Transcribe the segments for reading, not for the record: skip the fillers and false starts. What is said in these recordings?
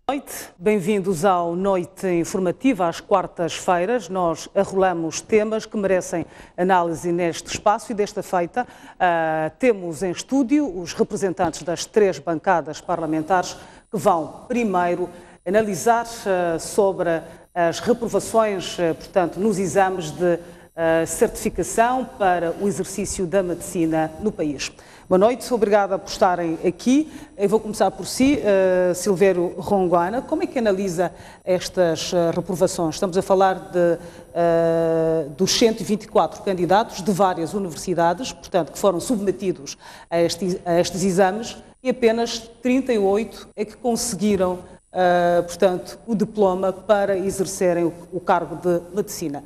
Noite, bem-vindos ao Noite Informativa, às quartas-feiras. Nós arrolamos temas que merecem análise neste espaço e desta feita temos em estúdio os representantes das três bancadas parlamentares que vão primeiro analisar sobre as reprovações, portanto, nos exames de certificação para o exercício da medicina no país. Boa noite, obrigada por estarem aqui. Eu vou começar por si, Silvério Rongoana. Como é que analisa estas reprovações? Estamos a falar dos 124 candidatos de várias universidades, portanto, que foram submetidos a estes exames e apenas 38 é que conseguiram, portanto, o diploma para exercerem o cargo de medicina.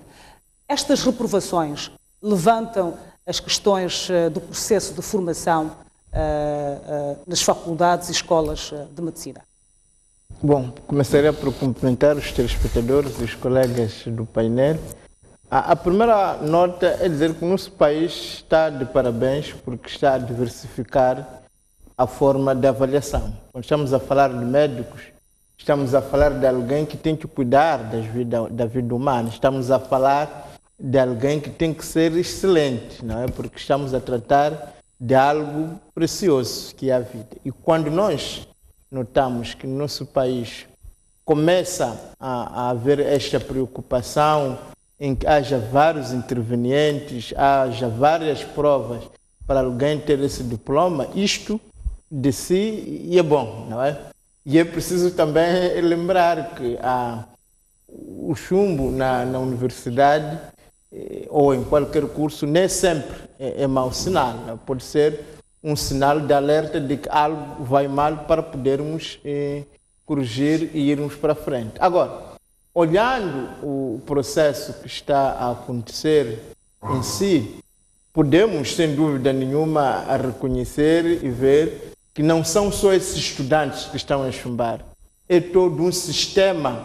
Estas reprovações levantam as questões do processo de formação nas faculdades e escolas de medicina. Bom, começaria por cumprimentar os telespectadores e os colegas do painel. A primeira nota é dizer que o nosso país está de parabéns porque está a diversificar a forma de avaliação. Quando estamos a falar de médicos, estamos a falar de alguém que tem que cuidar da vida humana, estamos a falar de alguém que tem que ser excelente, não é? Porque estamos a tratar de algo precioso, que é a vida. E quando nós notamos que no nosso país começa a haver esta preocupação em que haja vários intervenientes, haja várias provas para alguém ter esse diploma, isto de si é bom, não é? E é preciso também lembrar que o chumbo na universidade ou em qualquer curso, nem sempre é mau sinal. Pode ser um sinal de alerta de que algo vai mal para podermos corrigir e irmos para frente. Agora, olhando o processo que está a acontecer em si, podemos, sem dúvida nenhuma, reconhecer e ver que não são só esses estudantes que estão a chumbar. É todo um sistema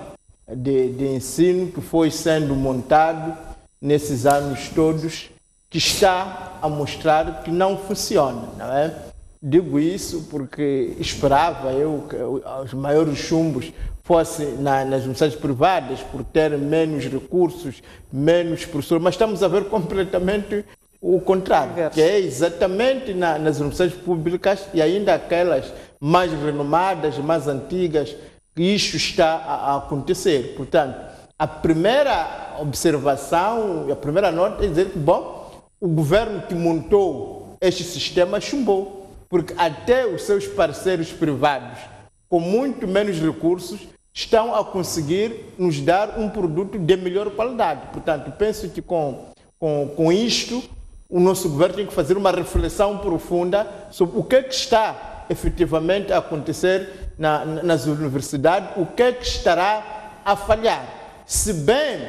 de ensino que foi sendo montado nesses anos todos, que está a mostrar que não funciona, não é? Digo isso porque esperava eu que os maiores chumbos fossem nas universidades privadas, por ter menos recursos, menos professores, mas estamos a ver completamente o contrário, que é exatamente nas universidades públicas e ainda aquelas mais renomadas, mais antigas, que isto está a acontecer. Portanto, a primeira observação, a primeira nota é dizer que, bom, o governo que montou este sistema chumbou, porque até os seus parceiros privados, com muito menos recursos, estão a conseguir nos dar um produto de melhor qualidade. Portanto, penso que com isto, o nosso governo tem que fazer uma reflexão profunda sobre o que é que está efetivamente a acontecer nas universidades, o que é que estará a falhar. Se bem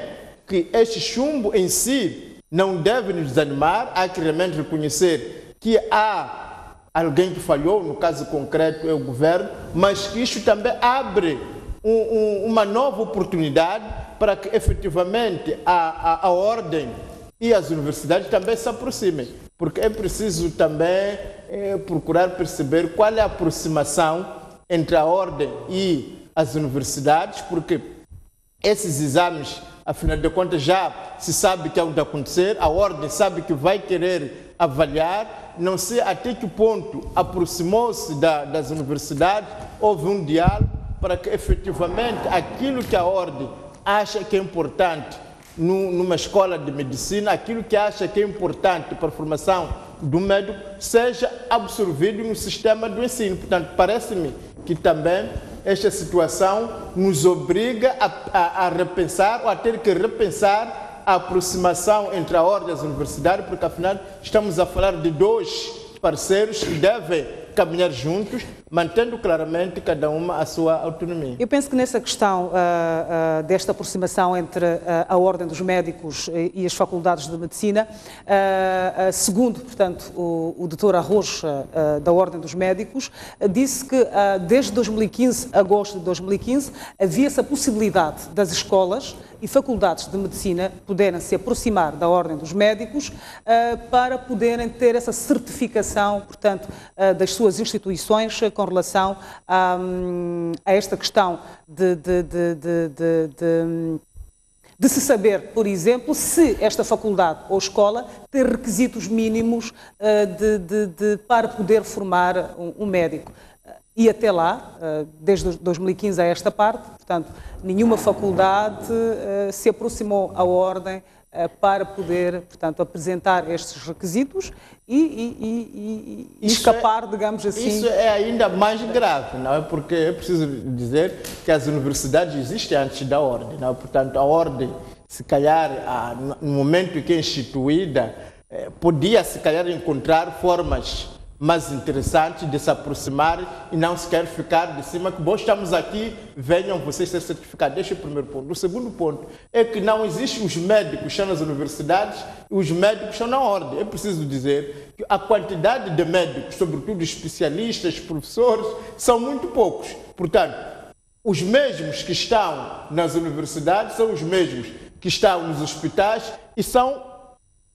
que este chumbo em si não deve nos desanimar, há que realmente reconhecer que há alguém que falhou, no caso concreto é o governo, mas que isto também abre uma nova oportunidade para que efetivamente a ordem e as universidades também se aproximem, porque é preciso também procurar perceber qual é a aproximação entre a ordem e as universidades, porque esses exames, afinal de contas, já se sabe que é o de acontecer, a ordem sabe que vai querer avaliar, não sei até que ponto aproximou-se das universidades, houve um diálogo para que efetivamente aquilo que a ordem acha que é importante numa escola de medicina, aquilo que acha que é importante para a formação do médico, seja absorvido no sistema do ensino. Portanto, parece-me que também esta situação nos obriga a repensar, ou a ter que repensar a aproximação entre a ordem e as universidades, porque afinal estamos a falar de dois parceiros que devem caminhar juntos, mantendo claramente cada uma a sua autonomia. Eu penso que nessa questão desta aproximação entre a Ordem dos Médicos e as faculdades de Medicina, segundo, portanto, o Dr. Arroz da Ordem dos Médicos, disse que desde 2015, agosto de 2015, havia essa possibilidade das escolas e faculdades de Medicina poderem se aproximar da Ordem dos Médicos para poderem ter essa certificação, portanto, das suas instituições com relação a esta questão de se saber, por exemplo, se esta faculdade ou escola tem requisitos mínimos para poder formar um médico. E até lá, desde 2015 a esta parte, portanto, nenhuma faculdade se aproximou à Ordem para poder, portanto, apresentar estes requisitos e escapar, digamos assim. Isso é ainda mais grave, não é? Porque é preciso dizer que as universidades existem antes da Ordem, não é? Portanto, a Ordem, se calhar, no momento em que é instituída, podia, se calhar, encontrar formas mais interessantes de se aproximar e não se quer ficar de cima que, bom, estamos aqui, venham vocês ser certificados. Este é o primeiro ponto. O segundo ponto é que não existem os médicos que estão nas universidades e os médicos que estão na Ordem. É preciso dizer que a quantidade de médicos, sobretudo especialistas, professores, são muito poucos. Portanto, os mesmos que estão nas universidades são os mesmos que estão nos hospitais e são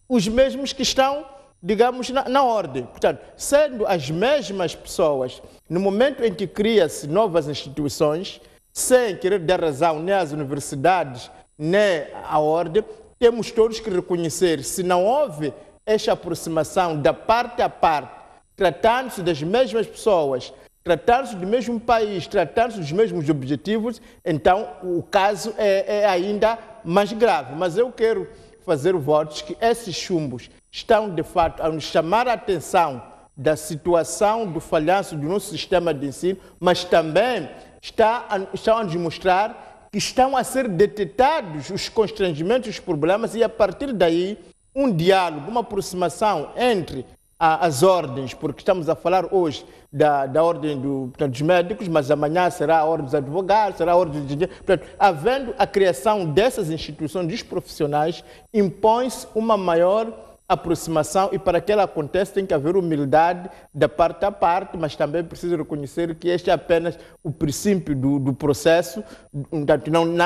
os mesmos que estão, digamos, na Ordem. Portanto, sendo as mesmas pessoas, no momento em que cria-se novas instituições, sem querer dar razão nem às universidades, nem à Ordem, temos todos que reconhecer, se não houve esta aproximação da parte a parte, tratando-se das mesmas pessoas, tratando-se do mesmo país, tratando-se dos mesmos objetivos, então o caso é ainda mais grave. Mas eu quero fazer votos que esses chumbos estão, de fato, a nos chamar a atenção da situação do falhanço do nosso sistema de ensino, mas também estão a nos mostrar que estão a ser detectados os constrangimentos, os problemas, e a partir daí um diálogo, uma aproximação entre as ordens, porque estamos a falar hoje da ordem dos médicos, mas amanhã será a ordem dos advogados, será a ordem dos engenheiros. Portanto, havendo a criação dessas instituições dos profissionais, impõe-se uma maior aproximação, e para que ela aconteça tem que haver humildade da parte a parte, mas também preciso reconhecer que este é apenas o princípio do processo.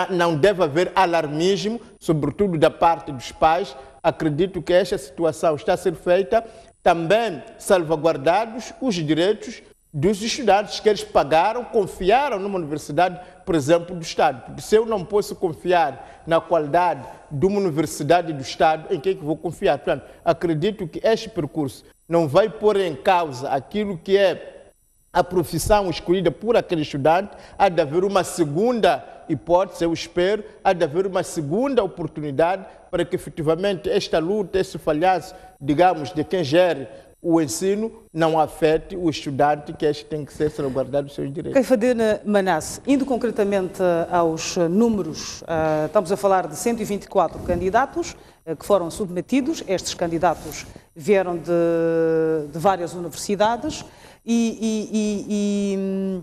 Não deve haver alarmismo, sobretudo da parte dos pais. Acredito que esta situação está a ser feita também salvaguardados os direitos dos estudantes que eles pagaram, confiaram numa universidade, por exemplo, do Estado. Porque se eu não posso confiar na qualidade de uma universidade do Estado, em que é que vou confiar? Portanto, acredito que este percurso não vai pôr em causa aquilo que é a profissão escolhida por aquele estudante. Há de haver uma segunda hipótese, eu espero, há de haver uma segunda oportunidade para que efetivamente esta luta, esse falhanço, digamos, de quem gere o ensino, não afete o estudante, que este tem que ser salvaguardado os seus direitos. Caifadena Manasse, indo concretamente aos números, estamos a falar de 124 candidatos que foram submetidos. Estes candidatos vieram de várias universidades e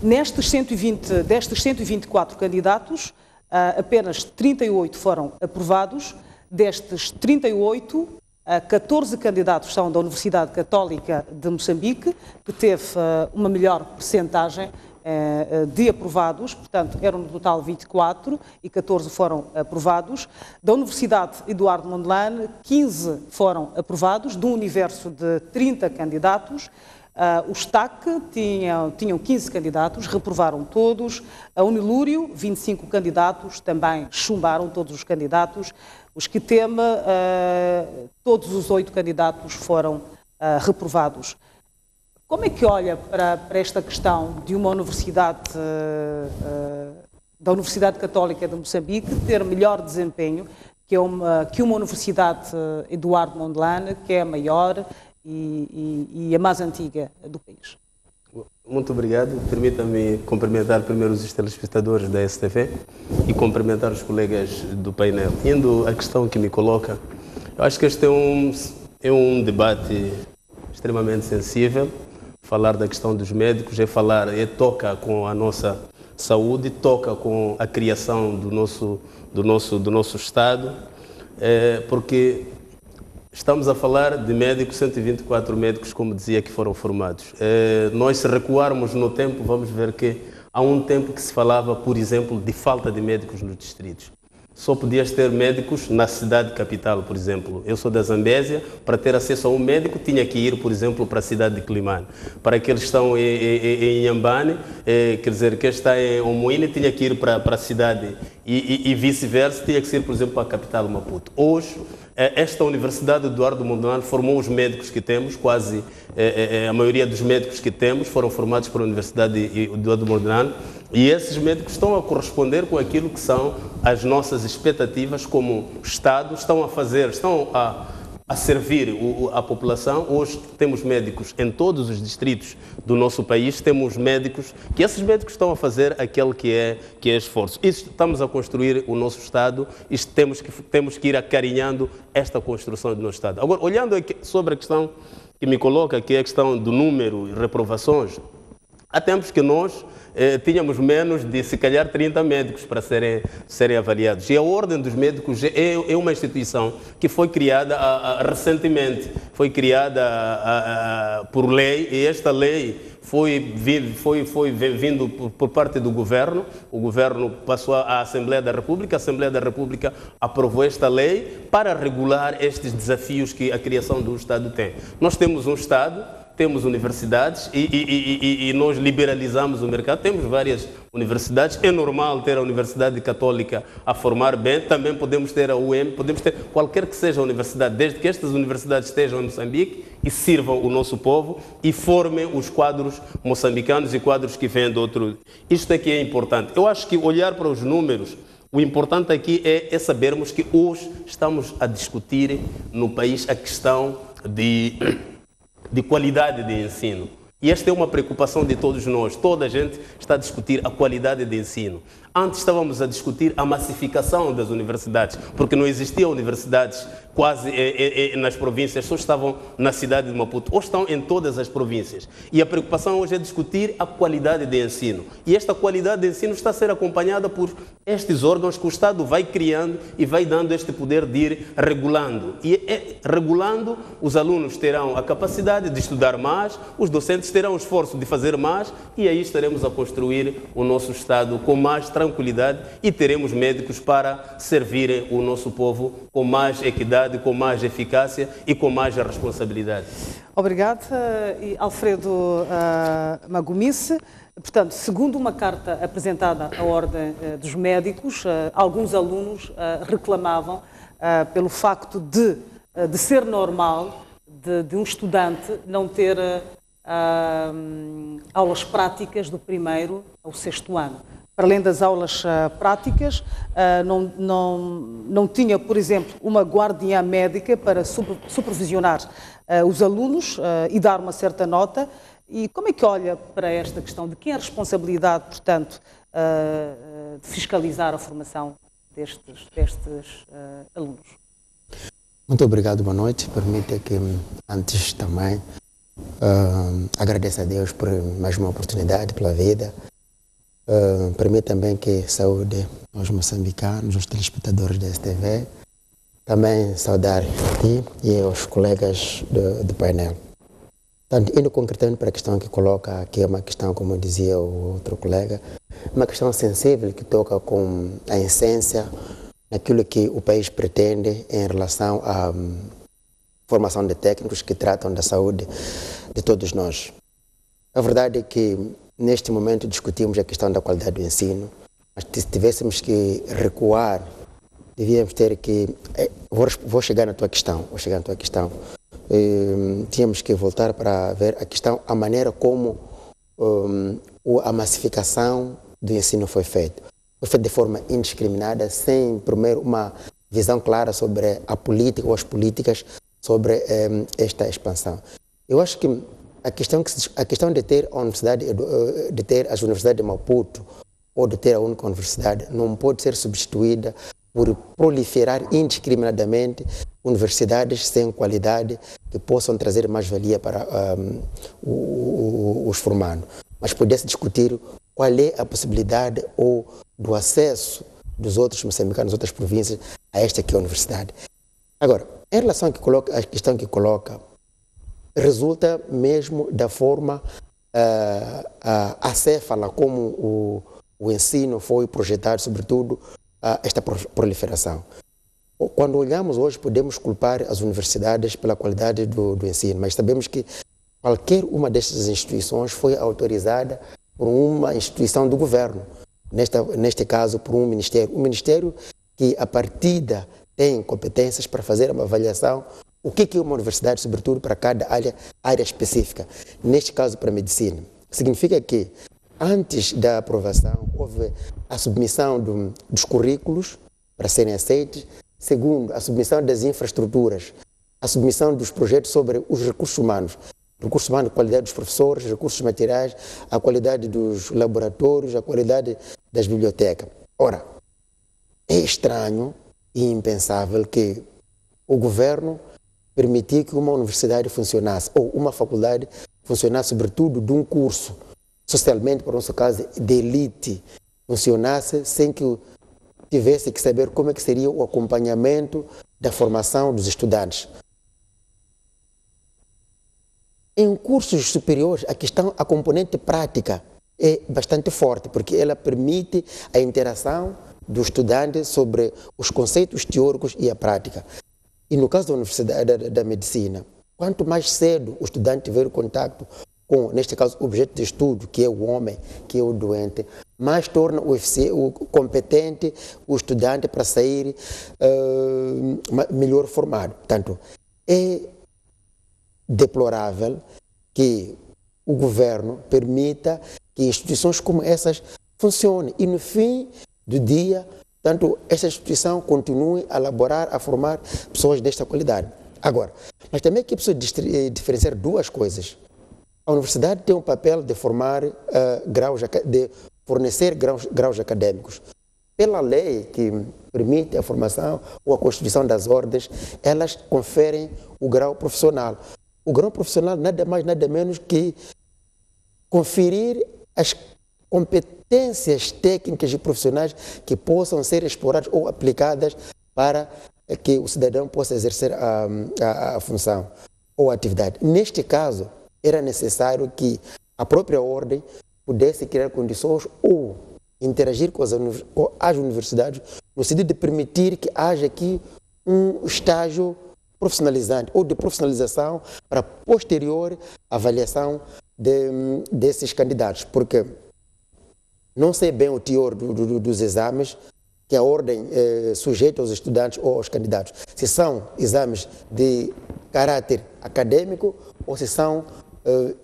destes 124 candidatos, apenas 38 foram aprovados. Destes 38, 14 candidatos são da Universidade Católica de Moçambique, que teve uma melhor percentagem de aprovados, portanto, eram no total 24 e 14 foram aprovados. Da Universidade Eduardo Mondlane, 15 foram aprovados, de um universo de 30 candidatos. O STAC tinham 15 candidatos, reprovaram todos. A Unilúrio, 25 candidatos, também chumbaram todos os candidatos. O Esquitema, todos os 8 candidatos foram reprovados. Como é que olha para esta questão de uma universidade, da Universidade Católica de Moçambique, ter melhor desempenho que uma Universidade Eduardo Mondlane, que é a maior e a mais antiga do país? Muito obrigado. Permita-me cumprimentar primeiro os telespectadores da STV e cumprimentar os colegas do painel. Indo à questão que me coloca, eu acho que este é um debate extremamente sensível. Falar da questão dos médicos toca com a nossa saúde, toca com a criação do nosso Estado, porque estamos a falar de médicos, 124 médicos, como dizia, que foram formados. Nós, se recuarmos no tempo, vamos ver que há um tempo que se falava, por exemplo, de falta de médicos nos distritos. só podias ter médicos na cidade capital, por exemplo. Eu sou da Zambésia, para ter acesso a um médico tinha que ir, por exemplo, para a cidade de Climane. Para aqueles que estão em Inhambane, quer dizer, quem está em Omoine tinha que ir para a cidade e vice-versa, tinha que ir, por exemplo, para a capital Maputo. Hoje, esta Universidade Eduardo Mondlane formou os médicos que temos, quase a maioria dos médicos que temos foram formados pela Universidade Eduardo Mondlane, e esses médicos estão a corresponder com aquilo que são as nossas expectativas como Estado, estão a servir a população. Hoje temos médicos em todos os distritos do nosso país, temos médicos, que esses médicos estão a fazer aquele que é esforço. Isso, estamos a construir o nosso Estado, e temos que ir acarinhando esta construção do nosso Estado. Agora, olhando aqui sobre a questão que me coloca, que é a questão do número de reprovações, há tempos que nós tínhamos menos de, se calhar, 30 médicos para serem avaliados. E a Ordem dos Médicos é uma instituição que foi criada recentemente, foi criada por lei, e esta lei foi vindo por parte do governo. O governo passou à Assembleia da República, a Assembleia da República aprovou esta lei para regular estes desafios que a criação do Estado tem. Nós temos um Estado, temos universidades e nós liberalizamos o mercado, temos várias universidades, é normal ter a Universidade Católica a formar bem, também podemos ter a UEM, podemos ter qualquer que seja a universidade, desde que estas universidades estejam em Moçambique e sirvam o nosso povo e formem os quadros moçambicanos e quadros que vêm de outro. Isto é que é importante. Eu acho que olhar para os números, o importante aqui é sabermos que hoje estamos a discutir no país a questão de qualidade de ensino. E esta é uma preocupação de todos nós. Toda a gente está a discutir a qualidade de ensino. Antes estávamos a discutir a massificação das universidades, porque não existiam universidades quase nas províncias, só estavam na cidade de Maputo, ou estão em todas as províncias. E a preocupação hoje é discutir a qualidade de ensino. E esta qualidade de ensino está a ser acompanhada por estes órgãos que o Estado vai criando e vai dando este poder de ir regulando. E regulando, os alunos terão a capacidade de estudar mais, os docentes terão o esforço de fazer mais, e aí estaremos a construir o nosso Estado com mais tranquilidade e teremos médicos para servirem o nosso povo com mais equidade, com mais eficácia e com mais responsabilidade. Obrigada. E Alfredo Magomice, portanto, segundo uma carta apresentada à Ordem dos Médicos, alguns alunos reclamavam pelo facto de ser normal de um estudante não ter aulas práticas do primeiro ao sexto ano. Para além das aulas práticas, não tinha, por exemplo, uma guardiã médica para supervisionar os alunos e dar uma certa nota. E como é que olha para esta questão? De quem é a responsabilidade, portanto, de fiscalizar a formação destes alunos? Muito obrigado, boa noite. Permita que, antes também, agradeço a Deus por mais uma oportunidade, pela vida. Permito também que saúde aos moçambicanos, aos telespectadores da STV, também saudar a ti e aos colegas do painel. Portanto, indo concretamente para a questão que coloca, que é uma questão, como dizia o outro colega, uma questão sensível que toca com a essência naquilo que o país pretende em relação à formação de técnicos que tratam da saúde de todos nós. A verdade é que neste momento discutimos a questão da qualidade do ensino, mas se tivéssemos que recuar, devíamos ter que... Vou chegar na tua questão. Tínhamos que voltar para ver a questão, a maneira como a massificação do ensino foi feita. Foi feita de forma indiscriminada, sem primeiro uma visão clara sobre a política ou as políticas sobre esta expansão. Eu acho que a questão de ter as universidades de Maputo ou de ter a única universidade não pode ser substituída por proliferar indiscriminadamente universidades sem qualidade que possam trazer mais-valia para os formandos. Mas podia-se discutir qual é a possibilidade ou do acesso dos outros moçambicanos, outras províncias, a esta aqui a universidade. Agora, em relação à questão que coloca, resulta mesmo da forma acéfala como o ensino foi projetado, sobretudo esta proliferação. Quando olhamos hoje, podemos culpar as universidades pela qualidade do ensino, mas sabemos que qualquer uma destas instituições foi autorizada por uma instituição do governo, neste caso por um ministério que a partida tem competências para fazer uma avaliação o que é uma universidade, sobretudo para cada área específica, neste caso para a medicina. Significa que antes da aprovação houve a submissão dos currículos para serem aceitos, segundo, a submissão das infraestruturas, a submissão dos projetos sobre os recursos humanos, a qualidade dos professores, recursos materiais, a qualidade dos laboratórios, a qualidade das bibliotecas. Ora, é estranho e impensável que o governo permitir que uma universidade funcionasse, ou uma faculdade funcionasse, sobretudo de um curso, socialmente, para o nosso caso, de elite, funcionasse sem que tivesse que saber como é que seria o acompanhamento da formação dos estudantes. Em cursos superiores, a componente prática é bastante forte, porque ela permite a interação do estudante sobre os conceitos teóricos e a prática. E no caso da Universidade da Medicina, quanto mais cedo o estudante tiver contato com, neste caso, o objeto de estudo, que é o homem, que é o doente, mais torna o competente o estudante para sair melhor formado. Portanto, é deplorável que o governo permita que instituições como essas funcionem e, no fim do dia, tanto esta instituição continue a elaborar, a formar pessoas desta qualidade. Agora, mas também é que é preciso diferenciar duas coisas. A universidade tem um papel de formar de fornecer graus acadêmicos. Pela lei que permite a formação ou a constituição das ordens, elas conferem o grau profissional. O grau profissional nada mais, nada menos que conferir as competências técnicas e profissionais que possam ser exploradas ou aplicadas para que o cidadão possa exercer a função ou a atividade. Neste caso, era necessário que a própria ordem pudesse criar condições ou interagir com as universidades no sentido de permitir que haja aqui um estágio profissionalizante ou de profissionalização para posterior avaliação desses candidatos, porque não sei bem o teor dos exames que a ordem sujeita aos estudantes ou aos candidatos, se são exames de caráter acadêmico ou se são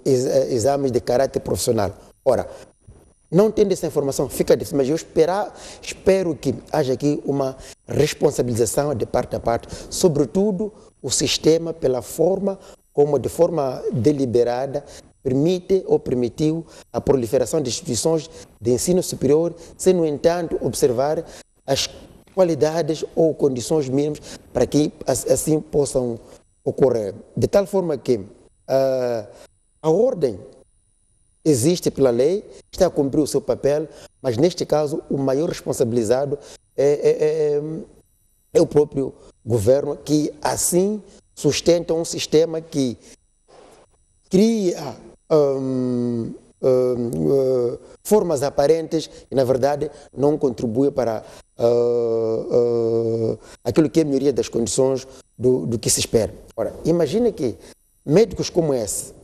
exames de caráter profissional. Ora, não tendo essa informação, fica difícil, mas eu espero que haja aqui uma responsabilização de parte a parte, sobretudo o sistema pela forma como, de forma deliberada, permite ou permitiu a proliferação de instituições de ensino superior, sem, no entanto, observar as qualidades ou condições mínimas para que assim possam ocorrer. De tal forma que a ordem existe pela lei, está a cumprir o seu papel, mas neste caso o maior responsabilizado é o próprio governo, que assim sustenta um sistema que cria formas aparentes e, na verdade, não contribui para aquilo que é a melhoria das condições do que se espera. Ora, imagine que médicos como esse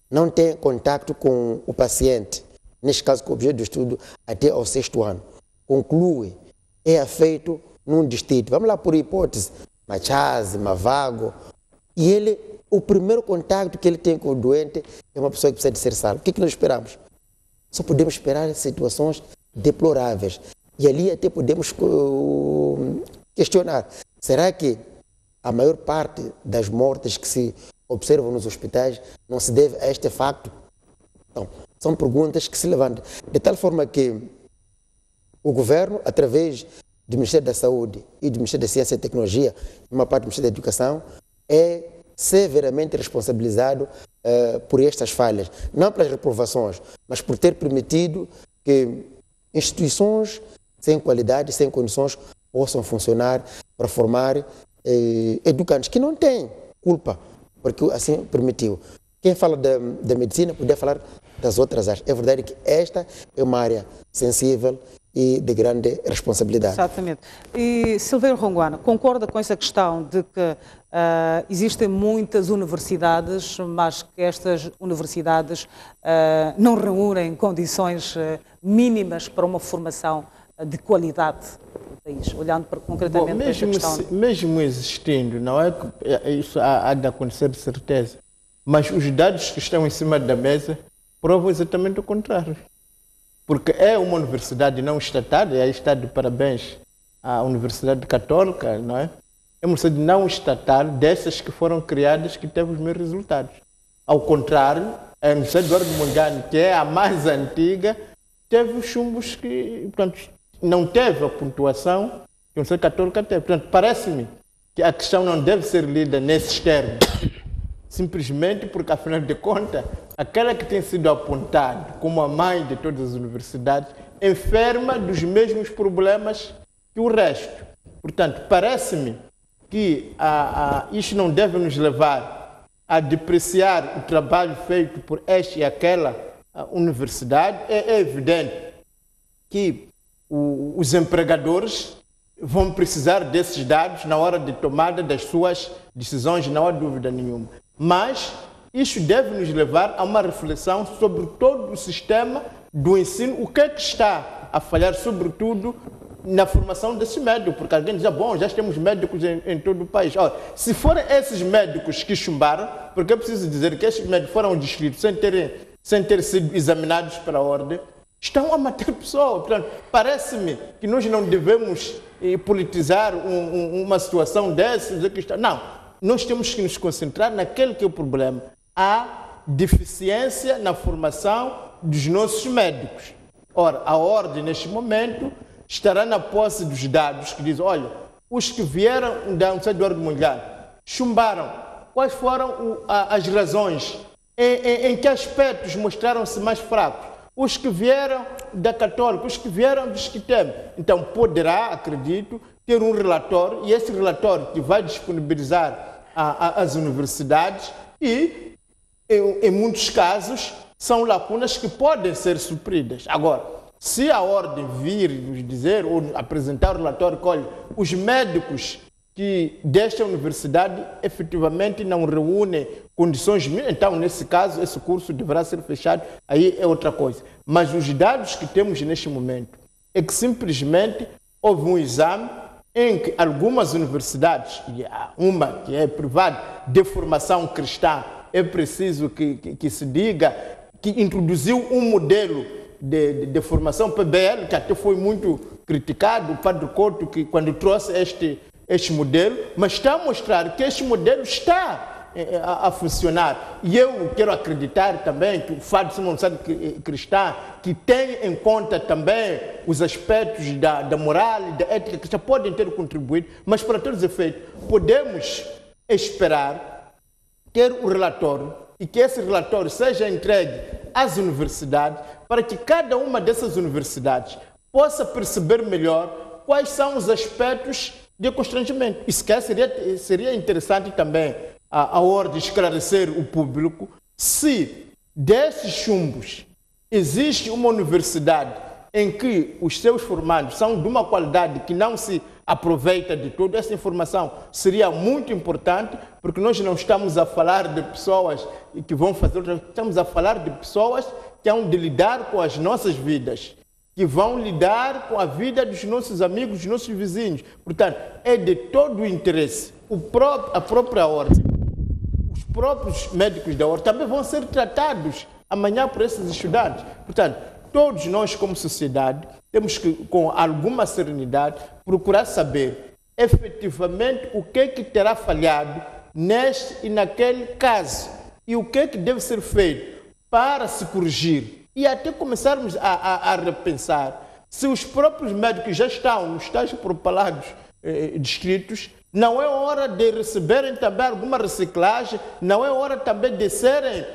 não têm contato com o paciente, neste caso com o objeto de estudo, até ao 6º ano. Conclui, é feito num distrito, vamos lá por hipótese, Machaze, Mavago, e o primeiro contato que ele tem com o doente é uma pessoa que precisa de ser salva. O que nós esperamos? Só podemos esperar situações deploráveis. E ali até podemos questionar, será que a maior parte das mortes que se observam nos hospitais não se deve a este facto? Então, são perguntas que se levantam. De tal forma que o governo, através do Ministério da Saúde e do Ministério da Ciência e Tecnologia, e uma parte do Ministério da Educação, é severamente responsabilizado por estas falhas, não pelas reprovações, mas por ter permitido que instituições sem qualidade, sem condições, possam funcionar para formar educantes que não têm culpa, porque assim permitiu. Quem fala da medicina poderia falar das outras áreas. É verdade que esta é uma área sensível e de grande responsabilidade. Exatamente. E Silveira Ronguana, concorda com essa questão de que existem muitas universidades, mas que estas universidades não reúnem condições mínimas para uma formação de qualidade no país, olhando concretamente para esta questão? Mesmo existindo, não é que isso há de acontecer de certeza, mas os dados que estão em cima da mesa provam exatamente o contrário. Porque é uma universidade não estatal, e aí está de parabéns à Universidade Católica, não é? É uma universidade não estatal, dessas que foram criadas, que teve os mesmos resultados. Ao contrário, a Universidade Eduardo Mondlane, que é a mais antiga, teve os chumbos que, portanto, não teve a pontuação que a Universidade Católica teve. Portanto, parece-me que a questão não deve ser lida nesses termos, simplesmente porque, afinal de contas, aquela que tem sido apontada como a mãe de todas as universidades enferma dos mesmos problemas que o resto. Portanto, parece-me que isto não deve nos levar a depreciar o trabalho feito por esta e aquela universidade. É evidente que os empregadores vão precisar desses dados na hora de tomada das suas decisões, não há dúvida nenhuma. Mas isso deve nos levar a uma reflexão sobre todo o sistema do ensino, o que é que está a falhar, sobretudo, na formação desse médico, porque alguém diz, bom, já temos médicos em todo o país. Ora, se forem esses médicos que chumbaram, porque é preciso dizer que esses médicos foram descritos sem ter sido examinados pela ordem, estão a matar pessoas. Portanto, parece-me que nós não devemos politizar uma situação dessa. Não, nós temos que nos concentrar naquele que é o problema. Há deficiência na formação dos nossos médicos. Ora, a ordem, neste momento, estará na posse dos dados que dizem, olha, os que vieram da Universidade Eduardo Mondlane chumbaram. Quais foram as razões? Em que aspectos mostraram-se mais fracos? Os que vieram da Católica, os que vieram do Esquitem. Então, poderá, acredito, ter um relatório, e esse relatório que vai disponibilizar às universidades e, em muitos casos, são lacunas que podem ser supridas. Agora, se a ordem vir nos dizer ou apresentar o relatório que, olha, os médicos que desta universidade efetivamente não reúnem condições mínimas, então, nesse caso, esse curso deverá ser fechado, aí é outra coisa. Mas os dados que temos neste momento é que simplesmente houve um exame em que algumas universidades, e uma que é privada, de formação cristã, é preciso que se diga que introduziu um modelo de formação PBL, que até foi muito criticado, o Padre Couto, que quando trouxe este modelo, mas está a mostrar que este modelo está a funcionar. E eu quero acreditar também que o fato de ser uma universidade cristã, que tem em conta também os aspectos da moral e da ética cristã, podem ter contribuído, mas para todos os efeitos, podemos esperar ter o relatório e que esse relatório seja entregue às universidades para que cada uma dessas universidades possa perceber melhor quais são os aspectos de constrangimento. E seria interessante também a ordem esclarecer o público se desses chumbos existe uma universidade em que os seus formandos são de uma qualidade que não se aproveita de tudo. Essa informação seria muito importante, porque nós não estamos a falar de pessoas que vão fazer outras, estamos a falar de pessoas que hão de lidar com as nossas vidas, que vão lidar com a vida dos nossos amigos, dos nossos vizinhos. Portanto, é de todo o interesse. A própria ordem, os próprios médicos da ordem também vão ser tratados amanhã por esses estudantes. Portanto, todos nós como sociedade temos que, com alguma serenidade, procurar saber efetivamente o que é que terá falhado neste e naquele caso e o que é que deve ser feito para se corrigir e até começarmos a repensar se os próprios médicos já estão nos tais propalados descritos, não é hora de receberem também alguma reciclagem, não é hora também de serem,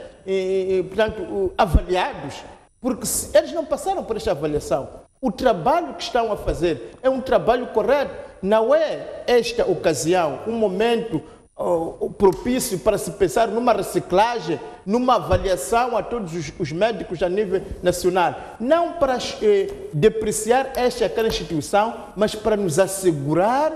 portanto, avaliados, porque eles não passaram por esta avaliação. O trabalho que estão a fazer é um trabalho correto, não é esta ocasião, um momento propício para se pensar numa reciclagem, numa avaliação a todos os médicos a nível nacional. Não para depreciar esta e aquela instituição, mas para nos assegurar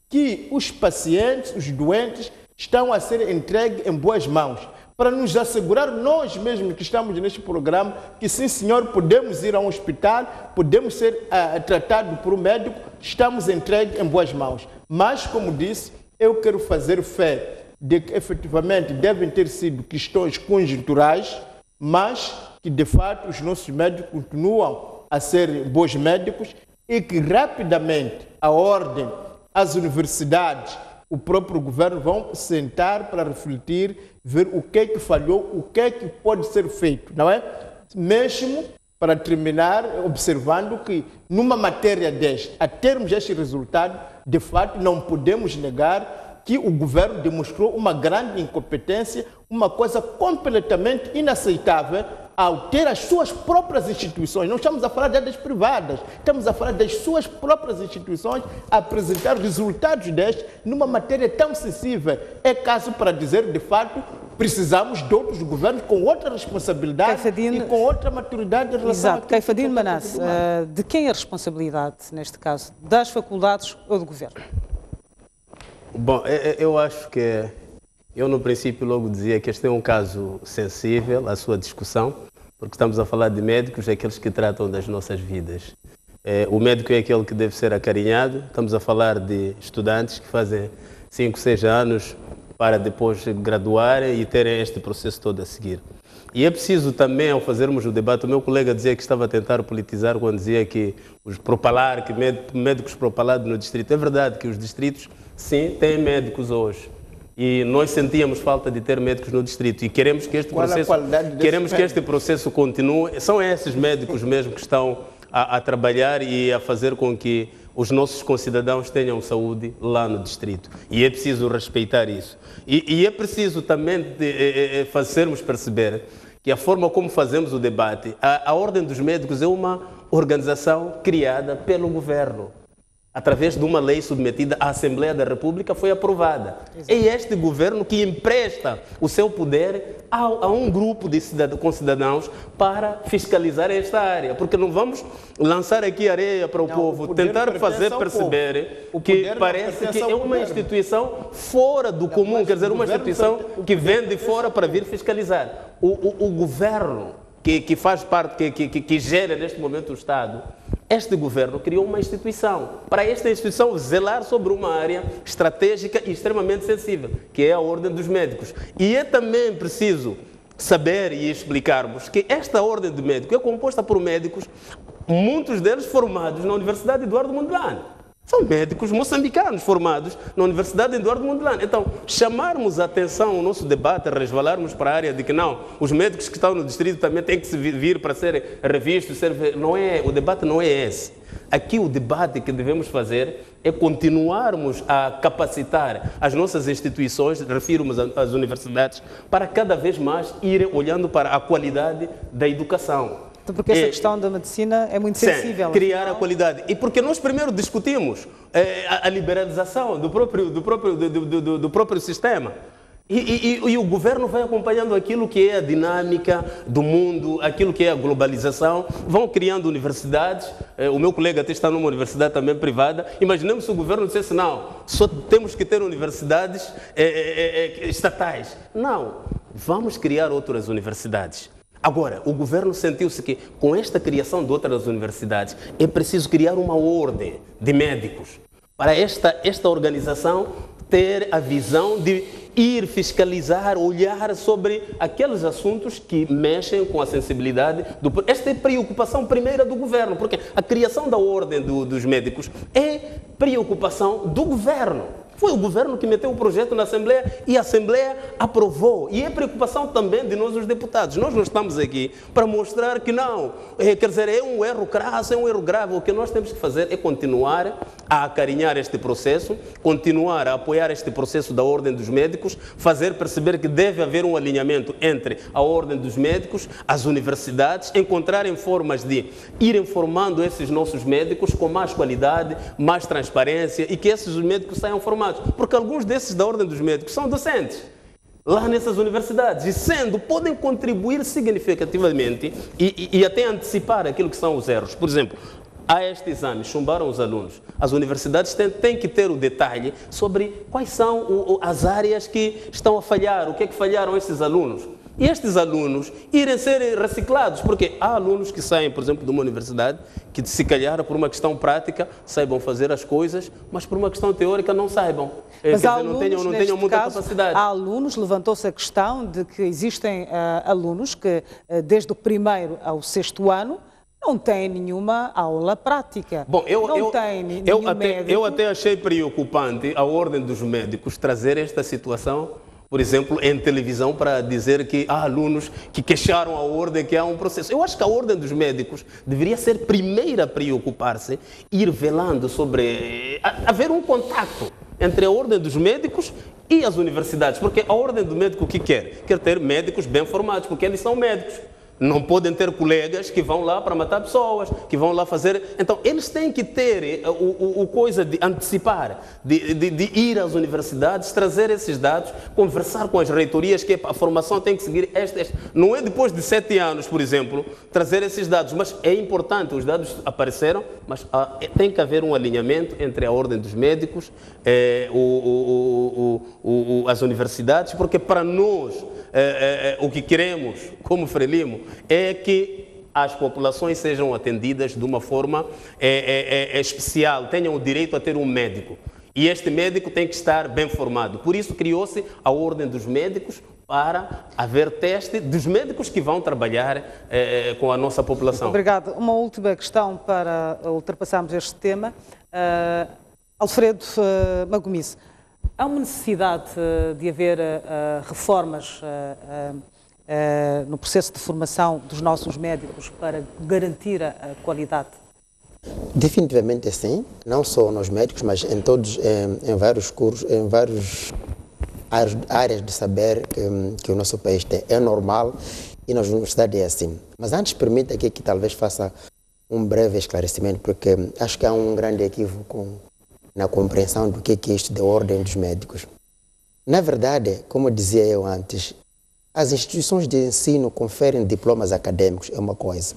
que os pacientes, os doentes, estão a ser entregues em boas mãos. Para nos assegurar nós mesmos que estamos neste programa, que sim senhor, podemos ir a um hospital, podemos ser tratados por um médico, estamos entregues em boas mãos. Mas, como disse, eu quero fazer fé de que efetivamente devem ter sido questões conjunturais, mas que de fato os nossos médicos continuam a ser bons médicos e que rapidamente a ordem, as universidades, o próprio governo vão sentar para refletir, ver o que é que falhou, o que é que pode ser feito, não é? Mesmo para terminar, observando que numa matéria desta, a termos este resultado, de fato não podemos negar que o governo demonstrou uma grande incompetência, uma coisa completamente inaceitável ao ter as suas próprias instituições. Não estamos a falar das privadas, estamos a falar das suas próprias instituições a apresentar resultados destes numa matéria tão sensível. É caso para dizer, de fato, precisamos de outros governos com outra responsabilidade e com outra maturidade em relação Exato. Caifadine Manasse, de quem é a responsabilidade, neste caso? Das faculdades ou do governo? Bom, eu acho que eu no princípio logo dizia que este é um caso sensível à sua discussão, porque estamos a falar de médicos, aqueles que tratam das nossas vidas. O médico é aquele que deve ser acarinhado, estamos a falar de estudantes que fazem 5, 6 anos para depois graduarem e terem este processo todo a seguir. E é preciso também, ao fazermos o debate, o meu colega dizia que estava a tentar politizar quando dizia que os propalar, que médicos propalados no distrito. É verdade que os distritos, sim, têm médicos hoje. E nós sentíamos falta de ter médicos no distrito e queremos que este processo continue. São esses médicos mesmo que estão a trabalhar e a fazer com que os nossos concidadãos tenham saúde lá no distrito. E é preciso respeitar isso. E é preciso também fazermos perceber que a forma como fazemos o debate, a Ordem dos Médicos é uma organização criada pelo governo. Através de uma lei submetida à Assembleia da República, foi aprovada. Exato. É este governo que empresta o seu poder a um grupo de concidadãos para fiscalizar esta área. Porque não vamos lançar aqui areia para o povo, tentar fazer perceber que parece que é uma instituição fora do comum, quer dizer, uma instituição que vem de fora para vir fiscalizar. O governo que faz parte, que gera neste momento o Estado, este governo criou uma instituição, para esta instituição zelar sobre uma área estratégica e extremamente sensível, que é a Ordem dos Médicos. E é também preciso saber e explicarmos que esta Ordem de Médicos é composta por médicos, muitos deles formados na Universidade Eduardo Mondlane. São médicos moçambicanos formados na Universidade Eduardo Mondlane. Então, chamarmos a atenção o nosso debate, resvalarmos para a área de que não, os médicos que estão no distrito também têm que se vir para serem revistos, o debate não é esse. Aqui o debate que devemos fazer é continuarmos a capacitar as nossas instituições, refiro-me às universidades, para cada vez mais irem olhando para a qualidade da educação. Porque essa questão da medicina é muito sensível. Criar a qualidade. E porque nós primeiro discutimos a liberalização do próprio sistema. E o governo vai acompanhando aquilo que é a dinâmica do mundo, aquilo que é a globalização, vão criando universidades. O meu colega até está numa universidade também privada. Imaginemos se o governo dissesse, não, só temos que ter universidades estatais. Não, vamos criar outras universidades. Agora, o governo sentiu-se que, com esta criação de outras universidades, é preciso criar uma ordem de médicos para esta organização ter a visão de ir fiscalizar, olhar sobre aqueles assuntos que mexem com a sensibilidade do... Esta é a preocupação primeira do governo, porque a criação da ordem dos médicos é preocupação do governo. Foi o governo que meteu o projeto na Assembleia e a Assembleia aprovou. E é preocupação também de nós, os deputados. Nós não estamos aqui para mostrar que não. Quer dizer, é um erro crasso, é um erro grave. O que nós temos que fazer é continuar a acarinhar este processo, continuar a apoiar este processo da Ordem dos Médicos, fazer perceber que deve haver um alinhamento entre a Ordem dos Médicos, as universidades, encontrarem formas de irem formando esses nossos médicos com mais qualidade, mais transparência e que esses médicos saiam formados. formados, porque alguns desses da Ordem dos Médicos são docentes lá nessas universidades, e podem contribuir significativamente e até antecipar aquilo que são os erros. Por exemplo, há este exame, chumbaram os alunos. As universidades têm que ter o detalhe sobre quais são as áreas que estão a falhar, o que é que falharam estes alunos. E estes alunos irem ser reciclados, porque há alunos que saem, por exemplo, de uma universidade, que se calhar por uma questão prática saibam fazer as coisas, mas por uma questão teórica não saibam. Mas Quer dizer, não tenham muita capacidade. Há alunos, levantou-se a questão de que existem alunos que desde o primeiro ao sexto ano não têm nenhuma aula prática. Bom, eu até achei preocupante a Ordem dos Médicos trazer esta situação, por exemplo, em televisão, para dizer que há alunos que queixaram a Ordem, que há um processo. Eu acho que a Ordem dos Médicos deveria ser primeira a preocupar-se, ir velando sobre... haver um contacto entre a Ordem dos Médicos e as universidades, porque a Ordem do Médico o que quer? Quer ter médicos bem formados, porque eles são médicos. Não podem ter colegas que vão lá para matar pessoas, que vão lá fazer... Então, eles têm que ter o coisa de antecipar, de ir às universidades, trazer esses dados, conversar com as reitorias, que a formação tem que seguir este. Não é depois de 7 anos, por exemplo, trazer esses dados, mas é importante, os dados apareceram, mas tem que haver um alinhamento entre a Ordem dos Médicos, as universidades, porque para nós... o que queremos, como Frelimo, é que as populações sejam atendidas de uma forma especial, tenham o direito a ter um médico. E este médico tem que estar bem formado. Por isso criou-se a Ordem dos Médicos, para haver teste dos médicos que vão trabalhar com a nossa população. Obrigado. Uma última questão para ultrapassarmos este tema. Alfredo Magomice. Há uma necessidade de haver reformas no processo de formação dos nossos médicos para garantir a qualidade? Definitivamente sim, não só nos médicos, mas em vários cursos, em várias áreas de saber que o nosso país tem. É normal e nas universidades é assim. Mas antes permita aqui que talvez faça um breve esclarecimento, porque acho que há um grande equívoco na compreensão do que é isto da Ordem dos Médicos. Na verdade, como dizia eu antes, as instituições de ensino conferem diplomas acadêmicos, é uma coisa.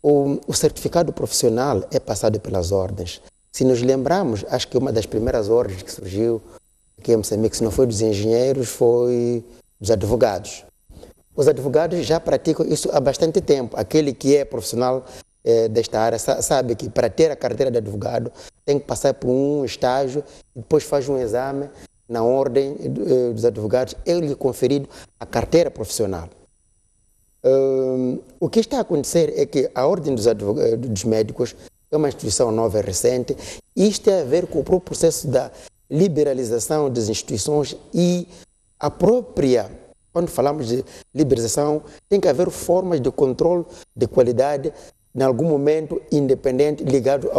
O certificado profissional é passado pelas ordens. Se nos lembrarmos, acho que uma das primeiras ordens que surgiu aqui em Moçambique, se não foi dos engenheiros, foi dos advogados. Os advogados já praticam isso há bastante tempo. Aquele que é profissional desta área sabe que para ter a carteira de advogado tem que passar por um estágio e depois faz um exame na ordem dos advogados, é-lhe conferido a carteira profissional. O que está a acontecer é que a Ordem dos Médicos é uma instituição nova e recente, e isto tem a ver com o próprio processo da liberalização das instituições e a própria, quando falamos de liberalização, tem que haver formas de controle de qualidade em algum momento independente ligado